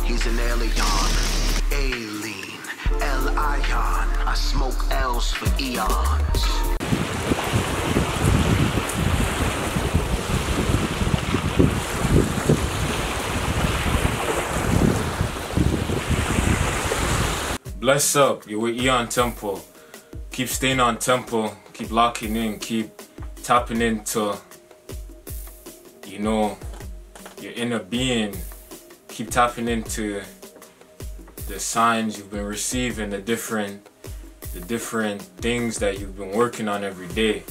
He's an alien. Aileen, L-Ion. I smoke L's for eons. Bless up, you're with Eon Temple. Keep staying on Temple, keep locking in, keep tapping into, you know, your inner being. Keep tapping into the signs you've been receiving, the different things that you've been working on every day.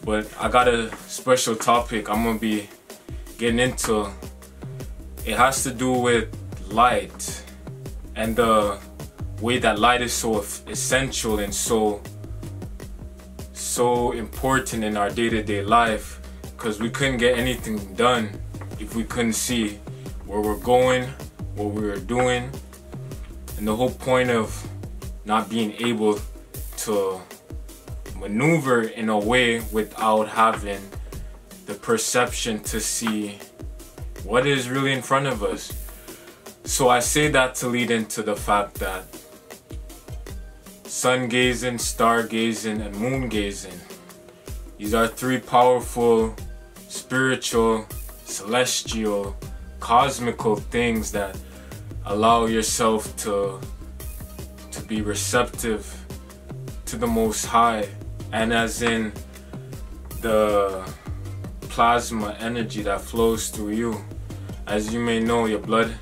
But I got a special topic I'm gonna be getting into. It has to do with light and the way that light is so essential and so important in our day-to-day life, because we couldn't get anything done if we couldn't see where we're going, what we were doing. And the whole point of not being able to maneuver in a way without having the perception to see what is really in front of us. So I say that to lead into the fact that sun gazing, star gazing, and moon gazing, these are three powerful spiritual, celestial, cosmical things that allow yourself to be receptive to the Most High, and as in the plasma energy that flows through you. As you may know, your blood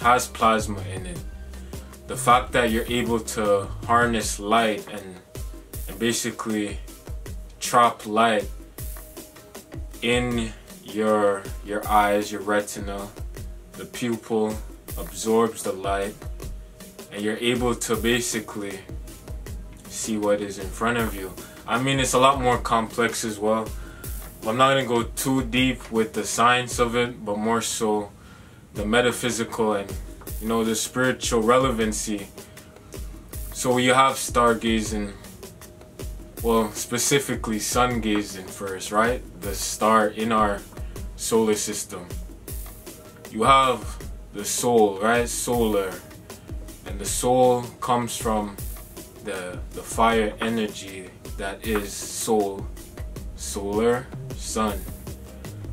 has plasma in it. The fact that you're able to harness light and basically trap light in your eyes, your retina, the pupil absorbs the light, and you're able to basically see what is in front of you. I mean, it's a lot more complex as well. I'm not gonna go too deep with the science of it, but more so the metaphysical and, you know, the spiritual relevancy. So you have stargazing, well, specifically sun gazing first, right? The star in our solar system. You have the soul, right? Solar. And the soul comes from the fire energy that is soul. Solar, sun.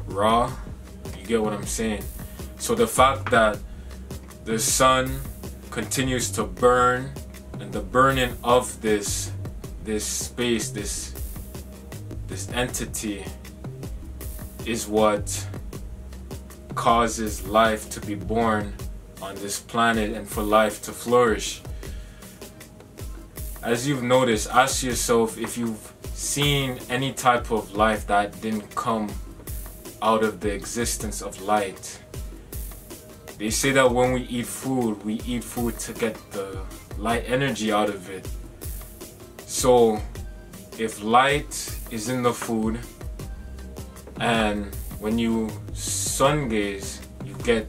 Ra, you get what I'm saying? So the fact that the sun continues to burn, and the burning of this space, this entity, is what causes life to be born on this planet and for life to flourish. As you've noticed, ask yourself if you've seen any type of life that didn't come out of the existence of light. They say that when we eat food to get the light energy out of it. So if light is in the food, and when you sun gaze, you get,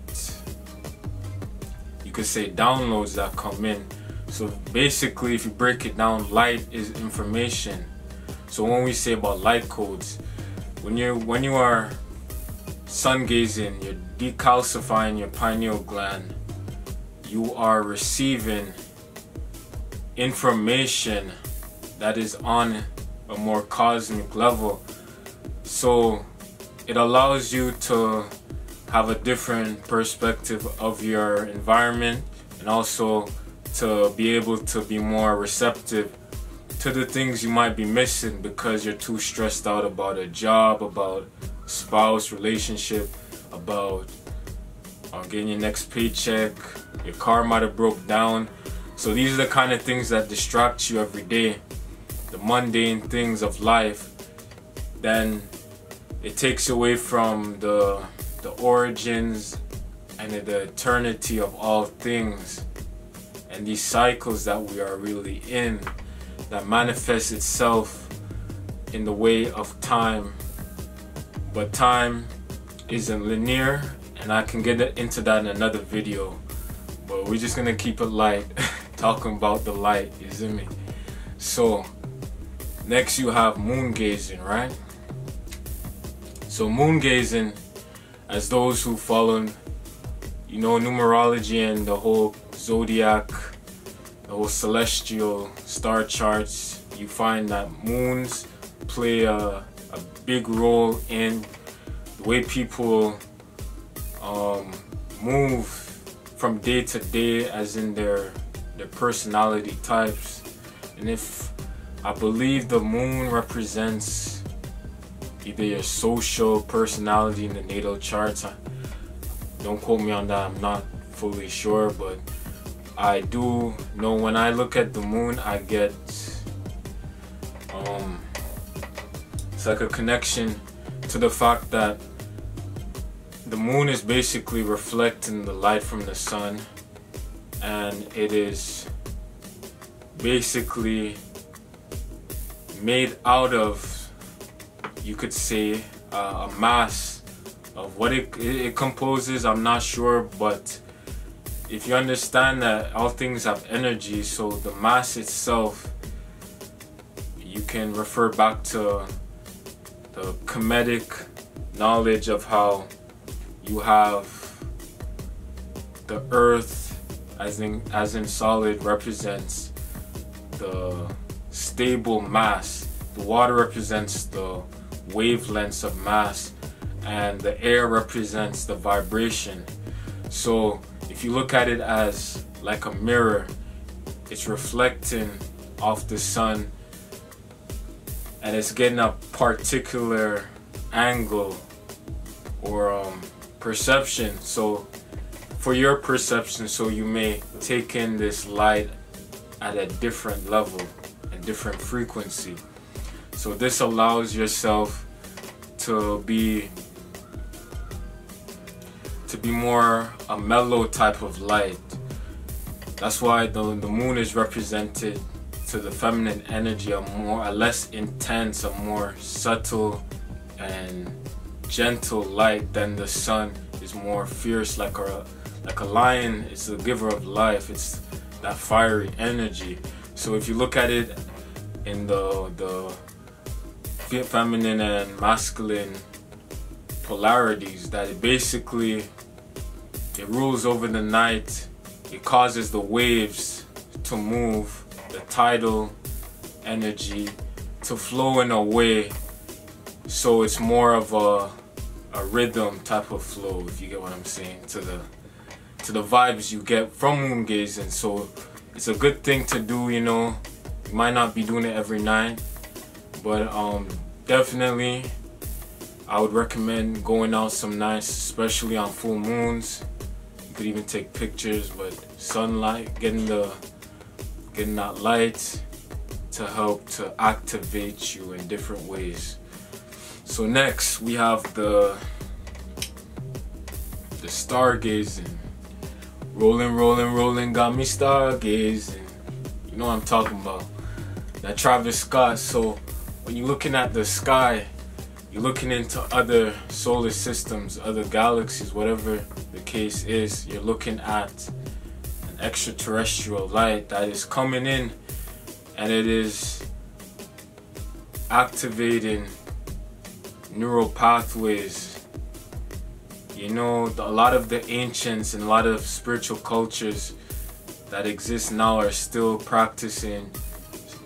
you could say, downloads that come in. So basically, if you break it down, light is information. So when we say about light codes, when you are sun gazing, you're decalcifying your pineal gland. You are receiving information that is on a more cosmic level. So it allows you to have a different perspective of your environment, and also to be able to be more receptive to the things you might be missing because you're too stressed out about a job, about spouse, relationship, about getting your next paycheck, your car might have broke down. So these are the kind of things that distract you every day, the mundane things of life. Then it takes away from the origins and the eternity of all things, and these cycles that we are really in, that manifests itself in the way of time. But time isn't linear, and I can get into that in another video, but we're just gonna keep it light, talking about the light, you see me? So next you have moon gazing, right? So moon gazing, as those who follow you know, numerology and the whole zodiac, the whole celestial star charts, you find that moons play a big role in the way people move from day to day, as in their personality types. And if I believe the moon represents either your social personality in the natal charts, don't quote me on that, I'm not fully sure, but I do know when I look at the moon, I get it's like a connection to the fact that the moon is basically reflecting the light from the sun, and it is basically made out of, you could say, a mass of what it composes. I'm not sure, but if you understand that all things have energy, so the mass itself, you can refer back to the Kemetic knowledge of how you have the earth as in solid represents the stable mass, the water represents the wavelengths of mass, and the air represents the vibration. So if you look at it as like a mirror, it's reflecting off the sun and it's getting a particular angle or perception. So for your perception, so you may take in this light at a different level, a different frequency. So this allows yourself to be more a mellow type of light. That's why the moon is represented to the feminine energy, a less intense, a more subtle and gentle light than the sun is more fierce, like a lion. It's the giver of life. It's that fiery energy. So if you look at it in the feminine and masculine polarities, that it basically it rules over the night. It causes the waves to move, the tidal energy to flow in a way so it's more of a rhythm type of flow, if you get what I'm saying, to the vibes you get from moon gazing. So it's a good thing to do, you know. You might not be doing it every night, but definitely I would recommend going out some nights, especially on full moons. You could even take pictures, but sunlight, getting that light to help to activate you in different ways. So next we have the stargazing. Rolling, rolling, rolling, got me stargazing. You know what I'm talking about. That Travis Scott. So when you're looking at the sky, you're looking into other solar systems, other galaxies, whatever the case is. You're looking at an extraterrestrial light that is coming in, and it is activating neural pathways. You know, a lot of the ancients and a lot of spiritual cultures that exist now are still practicing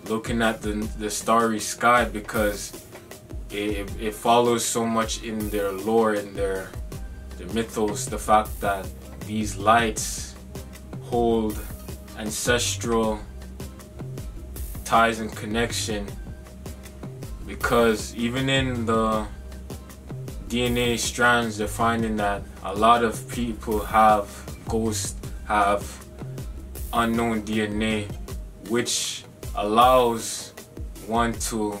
looking at the starry sky, because it follows so much in their lore, in their mythos, the fact that these lights hold ancestral ties and connection, because even in the DNA strands they're finding that a lot of people have unknown DNA, which allows one to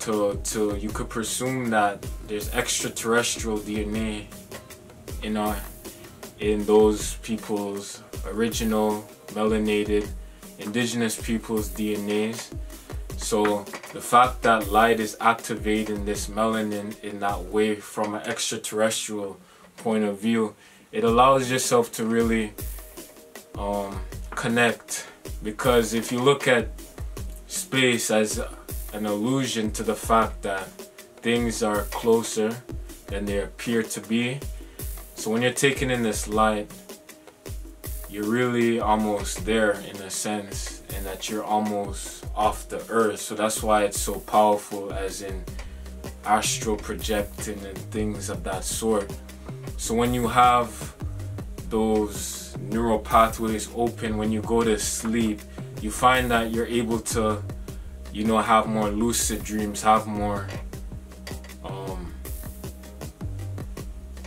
you could presume that there's extraterrestrial DNA in those people's original melanated indigenous people's DNAs. So the fact that light is activating this melanin in that way from an extraterrestrial point of view, it allows yourself to really connect. Because if you look at space as an allusion to the fact that things are closer than they appear to be, So when you're taking in this light, you're really almost there in a sense, and that you're almost off the earth. So that's why it's so powerful, as in astral projecting and things of that sort. So when you have those neural pathways open when you go to sleep, you find that you're able to, you know, have more lucid dreams, have more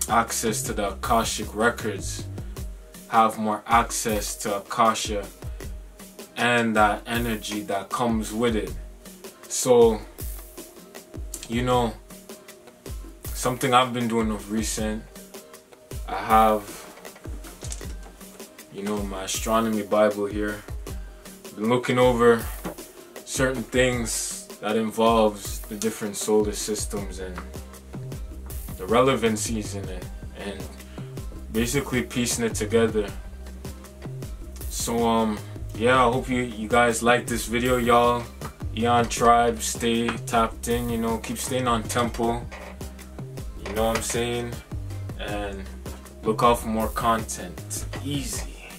access to the Akashic records, have more access to Akasha and that energy that comes with it. So, you know, something I've been doing of recent, I have, you know, my astronomy Bible here. Been looking over certain things that involves the different solar systems and the relevancies in it, and basically piecing it together. So yeah, I hope you guys like this video, y'all. Eon Tribe, stay tapped in, you know, keep staying on tempo, you know what I'm saying, and look out for more content. Easy.